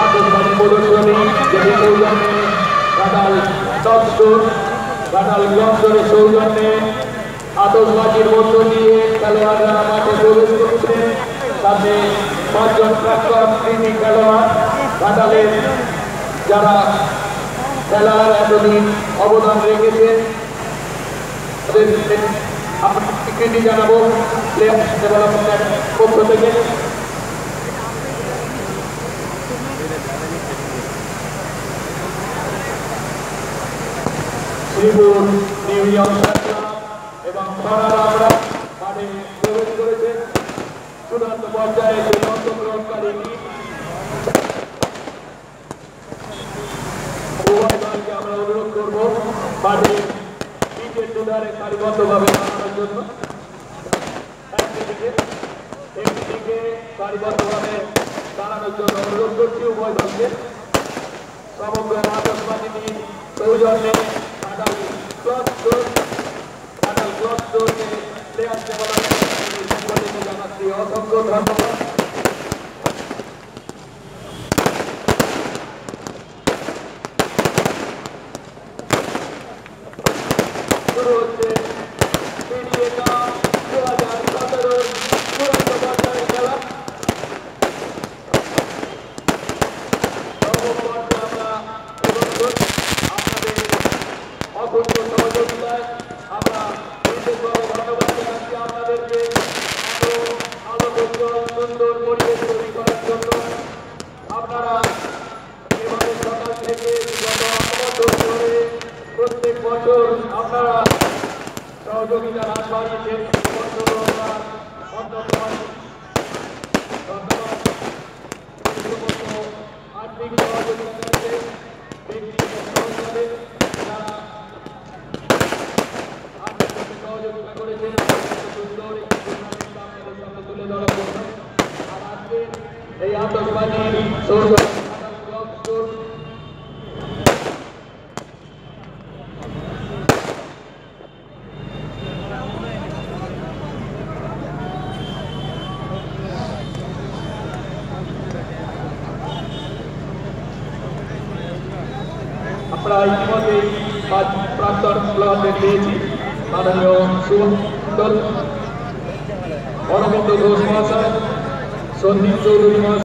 আতশবাজি প্রদর্শনী যেটি সৌজন্যে ঘাটাল টপ স্টোর ঘাটাল গ্লবস্টোরের সৌজন্যে আতশবাজির মধ্য দিয়ে খেলোয়াড়রা মাঠে প্রবেশ করছেন। সাথে 5 জন প্রাক্তন কৃতি খেলোয়াড় ঘাটালের যারা খেলার এতদিন অবদান রেখেছেন আপনার স্বীকৃতি জানাবো প্লেয়ার ডেভেলপমেন্টের পক্ষ থেকে। শ্রীপুর নিউ ইয়র্ক এবং আমরা মাঠে প্রবেশ করেছেন। চূড়ান্ত পর্যায়ে সেই অংশগ্রহণকারী উভয় দলকে আমরা অনুরোধ করব মাঠে ক্রিকেট দুধারে সারিবদ্ধভাবে দাঁড়ানোর জন্য। একদিকে সারিবদ্ধভাবে দাঁড়ানোর জন্য অনুরোধ করছি উভয় দলকে। সমগ্র আতশবাজি সৌজন্যে ঘাটাল গ্লবস্টোরকে প্লেয়ার ডেভেলপমেন্ট জানাচ্ছি অসংখ্য ধন্যবাদ। শুরু হচ্ছে PDA কাপ 2017 চূড়ান্ত পর্যায়ের খেলা। আপনাদের অকুণ্ঠ সহযোগিতায় আমরা বিশেষভাবে ধন্যবাদ জানাচ্ছি আপনাদেরকে আলোকোজ্জ্বল সুন্দর পরিবেশ তৈরি করার জন্য। আপনারা এবারে সকাল থেকে বিগত 8 বছর ধরে প্রত্যেক বছর আপনারা সহযোগিতার হাত বাড়িয়েছেন। আর্থিক সহযোগিতা করেছে সহযোগিতা করেছেন সুন্দর তুলে ধরার জন্য। আর আজকে এই আতশবাজি আমরা ইতিমধ্যেই প্রাক্তন প্লেয়ারদের পেয়েছি। মাননীয় সুমন অরবিন্দ ঘোষ মহাশয়, সন্দীপ চৌধুরী মহাশয়।